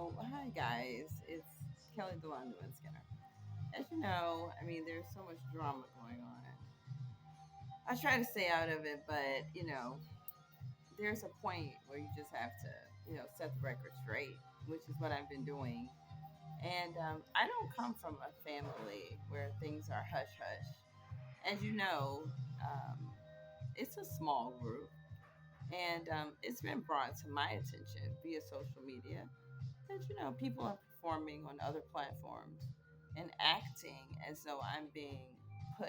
So, hi guys, it's Kelly Delon Skinner. As you know, there's so much drama going on. I try to stay out of it, but there's a point where you just have to, set the record straight, which is what I've been doing. And I don't come from a family where things are hush hush. As you know, um, it's a small group, and it's been brought to my attention via social media that people are performing on other platforms and acting as though I'm being put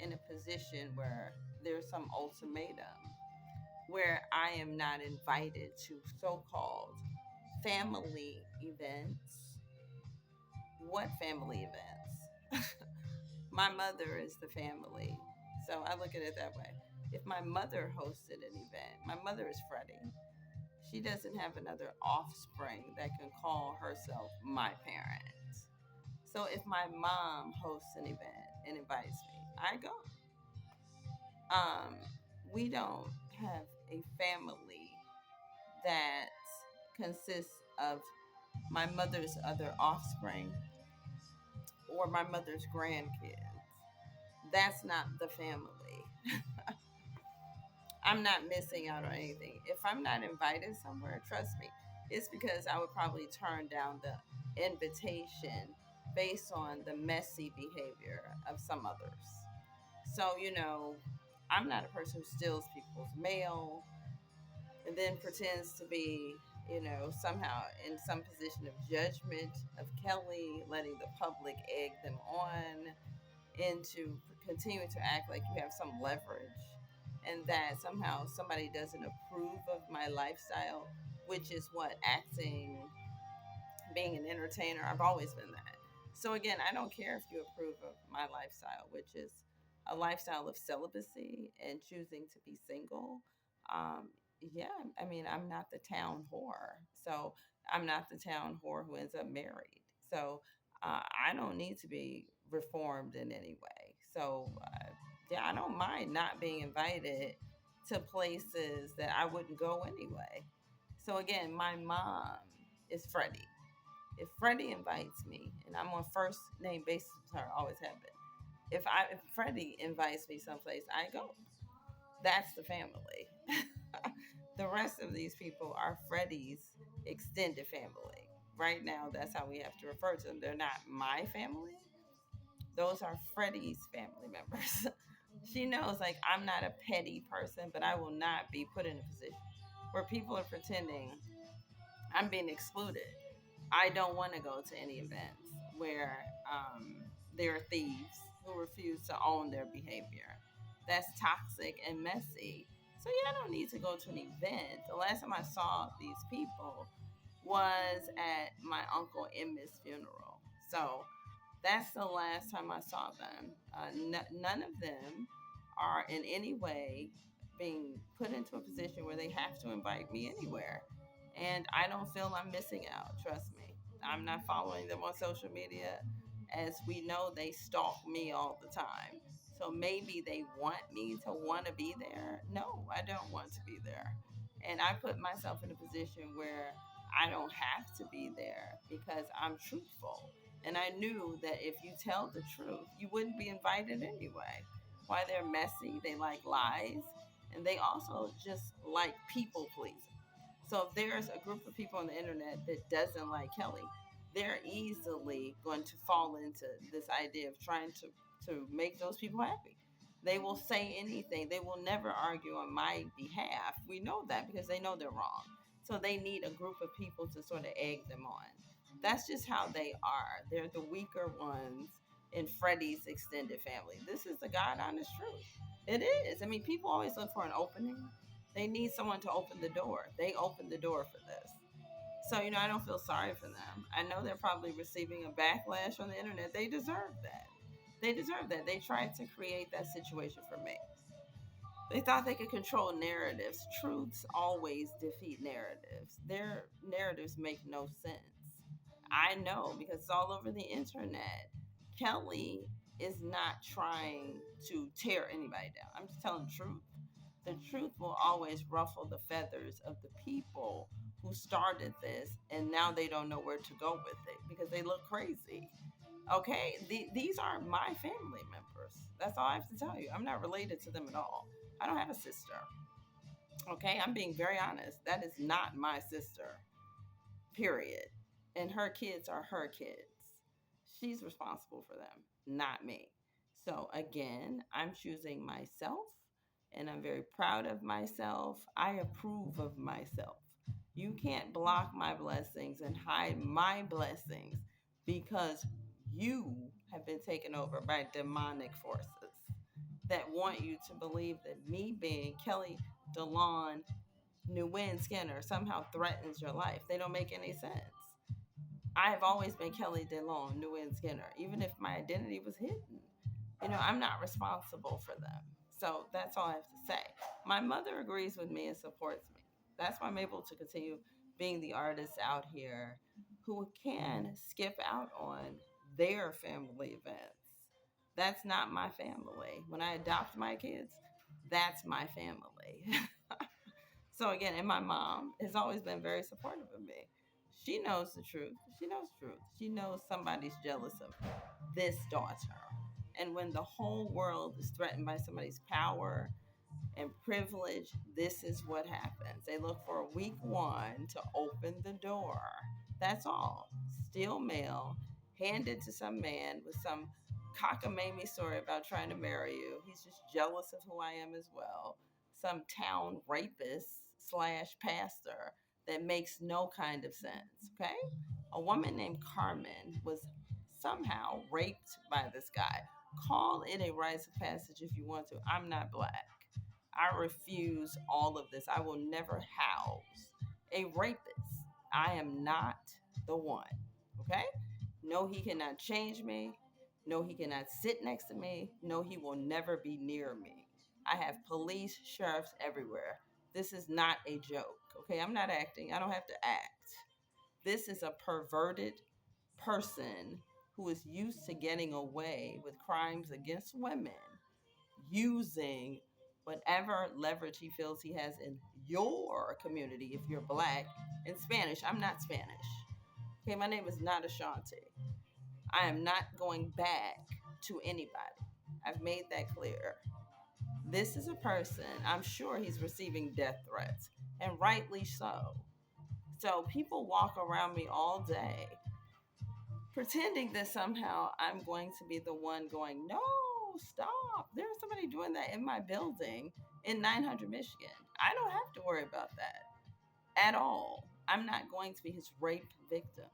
in a position where there's some ultimatum where I am not invited to so-called family events. What family events? My mother is the family. So I look at it that way. If my mother hosted an event, my mother is Freddie. She doesn't have another offspring that can call herself my parent. So if my mom hosts an event and invites me, I go. Um, we don't have a family that consists of my mother's other offspring or my mother's grandkids. That's not the family. I'm not missing out on anything. If I'm not invited somewhere, trust me, it's because I would probably turn down the invitation based on the messy behavior of some others. So, I'm not a person who steals people's mail and then pretends to be, somehow in some position of judgment of Kelly, letting the public egg them on into continuing to act like you have some leverage and that somehow somebody doesn't approve of my lifestyle, which is what acting, being an entertainer, I've always been that. So again, I don't care if you approve of my lifestyle, which is a lifestyle of celibacy and choosing to be single. Um, yeah, I'm not the town whore. So I'm not the town whore who ends up married. So I don't need to be reformed in any way. So yeah, I don't mind not being invited to places that I wouldn't go anyway. So again, my mom is Freddie. If Freddie invites me, and I'm on first name basis with her, always have been. If Freddie invites me someplace, I go. That's the family. The rest of these people are Freddie's extended family. Right now, that's how we have to refer to them. They're not my family. Those are Freddie's family members. She knows, like, I'm not a petty person, but I will not be put in a position where people are pretending I'm being excluded. I don't want to go to any events where there are thieves who refuse to own their behavior. That's toxic and messy. So yeah, I don't need to go to an event. The last time I saw these people was at my uncle Emmett's funeral. So that's the last time I saw them. None of them are in any way being put into a position where they have to invite me anywhere. And I don't feel I'm missing out. Trust me. I'm not following them on social media. As we know, they stalk me all the time. So maybe they want me to want to be there. No, I don't want to be there. And I put myself in a position where I don't have to be there because I'm truthful. And I knew that if you tell the truth, you wouldn't be invited anyway. Why they're messy, they like lies, and they also just like people pleasing. So if there's a group of people on the internet that doesn't like Kelly, they're easily going to fall into this idea of trying to make those people happy. They will say anything. They will never argue on my behalf. We know that because they know they're wrong. So they need a group of people to sort of egg them on. That's just how they are. They're the weaker ones in Freddie's extended family. This is the God honest truth. It is. People always look for an opening. They need someone to open the door. They opened the door for this. So, I don't feel sorry for them. I know they're probably receiving a backlash on the internet. They deserve that. They deserve that. They tried to create that situation for me. They thought they could control narratives. Truths always defeat narratives. Their narratives make no sense. I know because it's all over the internet. Kelly is not trying to tear anybody down. I'm just telling the truth. The truth will always ruffle the feathers of the people who started this, and now they don't know where to go with it because they look crazy. Okay, these aren't my family members. That's all I have to tell you. I'm not related to them at all. I don't have a sister. Okay, I'm being very honest. That is not my sister, period. And her kids are her kids. She's responsible for them, not me. So again, I'm choosing myself and I'm very proud of myself. I approve of myself. You can't block my blessings and hide my blessings because you have been taken over by demonic forces that want you to believe that me being Kelly Delon Nguyen Skinner somehow threatens your life. They don't make any sense. I have always been Kelly Delon Nguyen Skinner, even if my identity was hidden. I'm not responsible for them. So that's all I have to say. My mother agrees with me and supports me. That's why I'm able to continue being the artist out here who can skip out on their family events. That's not my family. When I adopt my kids, that's my family. So again, and my mom has always been very supportive of me. She knows the truth. She knows the truth. She knows somebody's jealous of this daughter. And when the whole world is threatened by somebody's power and privilege, this is what happens. They look for a weak one to open the door. That's all. Steal mail, hand it to some man with some cockamamie story about trying to marry you. He's just jealous of who I am as well. Some town rapist slash pastor that makes no kind of sense. Okay? A woman named Carmen was somehow raped by this guy. Call it a rites of passage if you want to. I'm not black. I refuse all of this. I will never house a rapist. I am not the one. Okay? No, he cannot change me. No, he cannot sit next to me. No, he will never be near me. I have police, sheriffs everywhere. This is not a joke. Okay? I'm not acting. I don't have to act. This is a perverted person who is used to getting away with crimes against women using whatever leverage he feels he has in your community if you're black. In Spanish, I'm not Spanish. Okay, my name is not Ashanti. I am not going back to anybody. I've made that clear. This is a person, I'm sure he's receiving death threats, and rightly so. So people walk around me all day pretending that somehow I'm going to be the one going, no, stop. There's somebody doing that in my building in 900 Michigan. I don't have to worry about that at all. I'm not going to be his rape victim.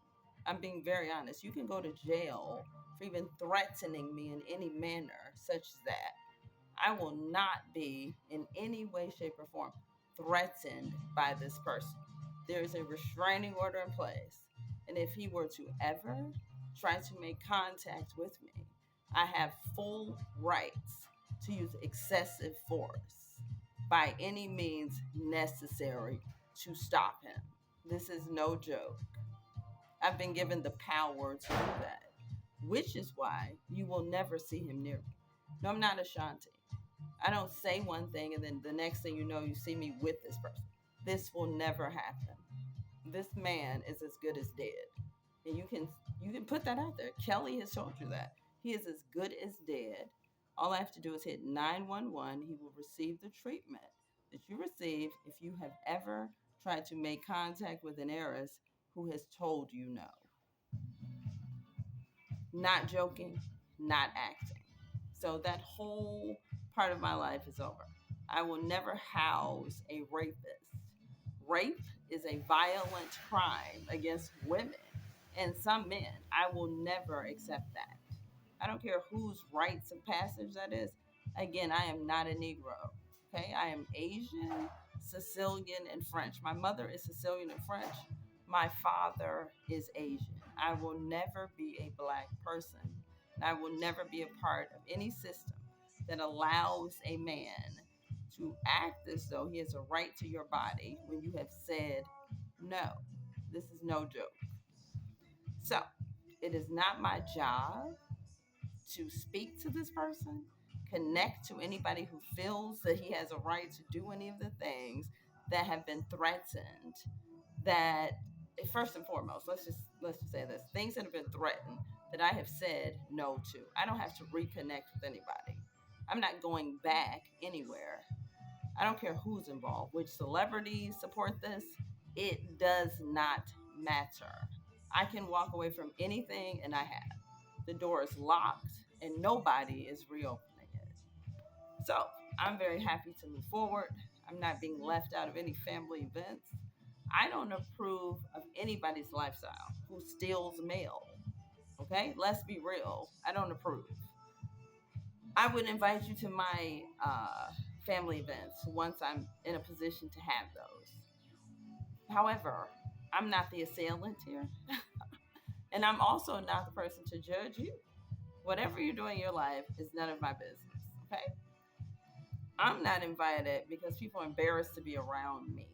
I'm being very honest. You can go to jail for even threatening me in any manner such as that. I will not be in any way, shape, or form threatened by this person. There is a restraining order in place. And if he were to ever try to make contact with me, I have full rights to use excessive force by any means necessary to stop him. This is no joke. I've been given the power to do that, which is why you will never see him near me. No, I'm not Ashanti. I don't say one thing and then the next thing you know, you see me with this person. This will never happen. This man is as good as dead. And you can put that out there. Kelly has told you that. He is as good as dead. All I have to do is hit 911. He will receive the treatment that you receive if you have ever tried to make contact with an heiress who has told you no. Not joking, not acting. So that whole part of my life is over. I will never house a rapist. Rape is a violent crime against women and some men. I will never accept that. I don't care whose rites of passage that is. Again, I am not a Negro. Okay, I am Asian, Sicilian, and French. My mother is Sicilian and French. My father is Asian. I will never be a black person. I will never be a part of any system that allows a man to act as though he has a right to your body when you have said no. This is no joke. So, it is not my job to speak to this person, connect to anybody who feels that he has a right to do any of the things that have been threatened. that first and foremost, let's just say this: things that have been threatened that I have said no to. I don't have to reconnect with anybody. I'm not going back anywhere. I don't care who's involved, which celebrities support this. It does not matter. I can walk away from anything, and I have. The door is locked, and nobody is reopening it. So I'm very happy to move forward. I'm not being left out of any family events. I don't approve of anybody's lifestyle who steals mail. Okay, let's be real. I don't approve. I would invite you to my family events once I'm in a position to have those. However, I'm not the assailant here, and I'm also not the person to judge you. Whatever you do in your life is none of my business. Okay, I'm not invited because people are embarrassed to be around me,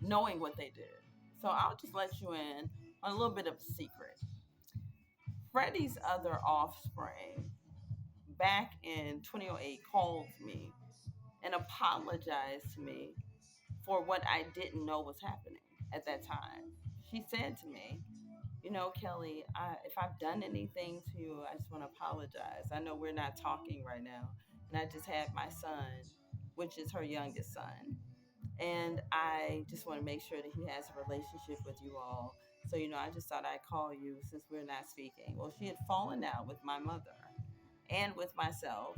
knowing what they did. So I'll just let you in on a little bit of a secret. Freddie's other offspring back in 2008 called me and apologized to me for what I didn't know was happening at that time. She said to me, Kelly, if I've done anything to you, I just want to apologize. I know we're not talking right now, and I just had my son, which is her youngest son, and I just want to make sure that he has a relationship with you all. So, I just thought I'd call you since we're not speaking. Well, she had fallen out with my mother and with myself,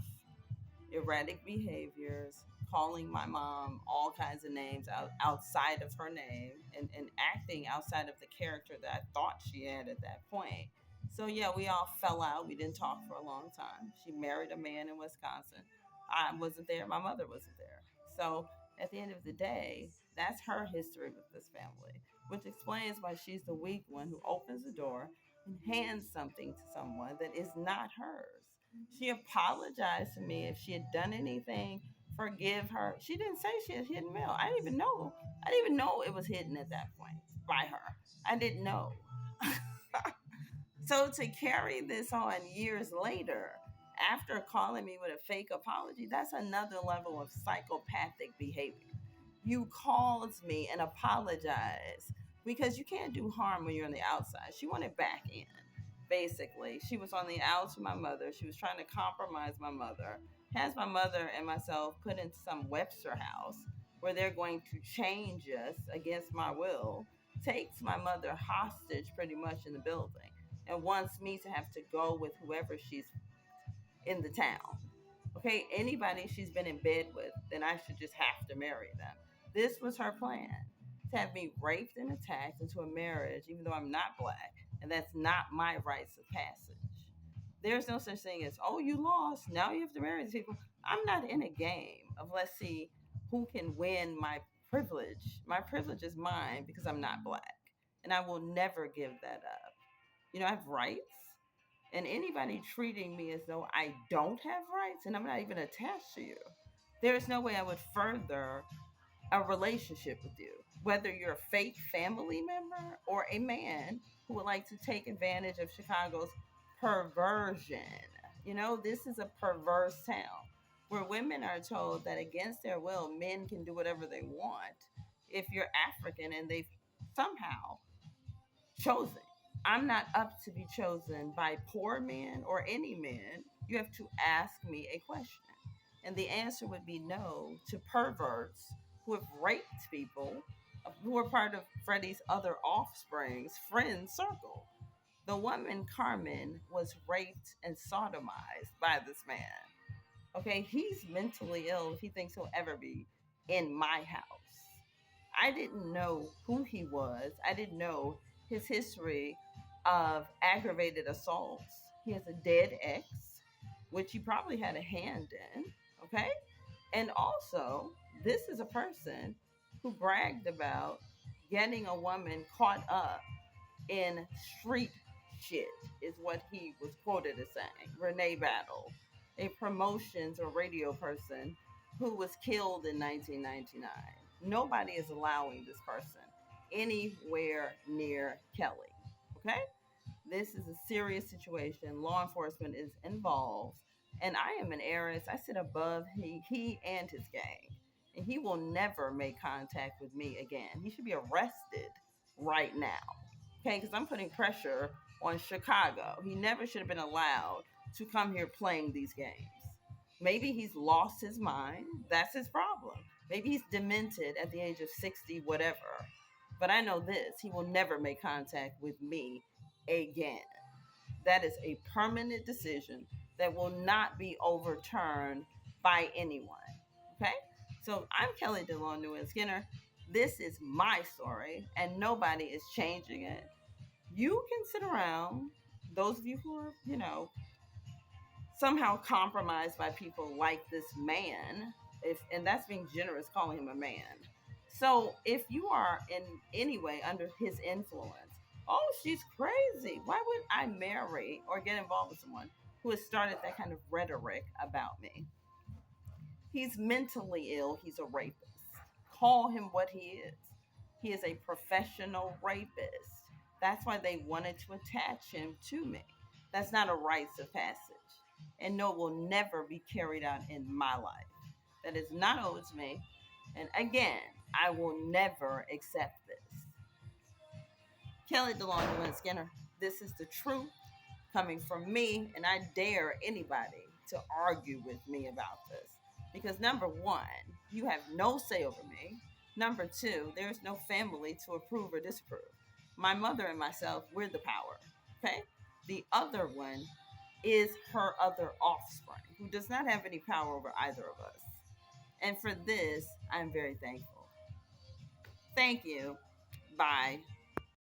erratic behaviors, calling my mom all kinds of names outside of her name, and acting outside of the character that I thought she had at that point. So, yeah, we all fell out. We didn't talk for a long time. She married a man in Wisconsin. I wasn't there. My mother wasn't there. So, at the end of the day, that's her history with this family, which explains why she's the weak one who opens the door and hands something to someone that is not hers. She apologized to me if she had done anything. Forgive her. She didn't say she had hidden mail. I didn't even know. I didn't even know it was hidden at that point by her. I didn't know. So to carry this on years later, after calling me with a fake apology, that's another level of psychopathic behavior. You called me and apologized because you can't do harm when you're on the outside. She wanted back in, basically. She was on the outs with my mother. She was trying to compromise my mother, has my mother and myself put in some Webster house where they're going to change us against my will, takes my mother hostage pretty much in the building, and wants me to have to go with whoever she's in the town. Okay, anybody she's been in bed with, then I should just have to marry them. This was her plan, to have me raped and attacked into a marriage, even though I'm not black, and that's not my rites of passage. There's no such thing as, oh, you lost, now you have to marry these people. I'm not in a game of let's see who can win my privilege. My privilege is mine because I'm not black, and I will never give that up. I have rights, and anybody treating me as though I don't have rights and I'm not even attached to you, there's no way I would further a relationship with you, whether you're a fake family member or a man who would like to take advantage of Chicago's perversion. This is a perverse town where women are told that against their will, men can do whatever they want if you're African and they've somehow chosen. I'm not up to be chosen by poor men or any men. You have to ask me a question. And the answer would be no to perverts who have raped people who are part of Freddie's other offspring's friend circle. The woman, Carmen, was raped and sodomized by this man. Okay, he's mentally ill if he thinks he'll ever be in my house. I didn't know who he was. I didn't know his history of aggravated assaults. He has a dead ex, which he probably had a hand in. Okay. And also, this is a person who bragged about getting a woman caught up in street shit, is what he was quoted as saying. Renee Battle, a promotions or radio person who was killed in 1999. Nobody is allowing this person anywhere near Kelly. Okay? This is a serious situation. Law enforcement is involved. And I am an heiress. I sit above he and his gang. and he will never make contact with me again. He should be arrested right now. Okay, because I'm putting pressure on Chicago. He never should have been allowed to come here playing these games. Maybe he's lost his mind. That's his problem. Maybe he's demented at the age of 60, whatever. But I know this, he will never make contact with me again. That is a permanent decision that will not be overturned by anyone. Okay? So I'm Kelly Delon New and Skinner. This is my story, and nobody is changing it. You can sit around, those of you who are, somehow compromised by people like this man, if and that's being generous calling him a man. So if you are in any way under his influence, oh, she's crazy. Why would I marry or get involved with someone who has started that kind of rhetoric about me? He's mentally ill. He's a rapist. Call him what he is. He is a professional rapist. That's why they wanted to attach him to me. That's not a rites of passage. And no, it will never be carried out in my life. That is not owed to me. And again, I will never accept this. Kelly DeLon and Skinner, this is the truth coming from me, and I dare anybody to argue with me about this. Because number one, you have no say over me. Number two, there's no family to approve or disapprove. My mother and myself, we're the power. Okay? The other one is her other offspring, who does not have any power over either of us. And for this, I'm very thankful. Thank you. Bye.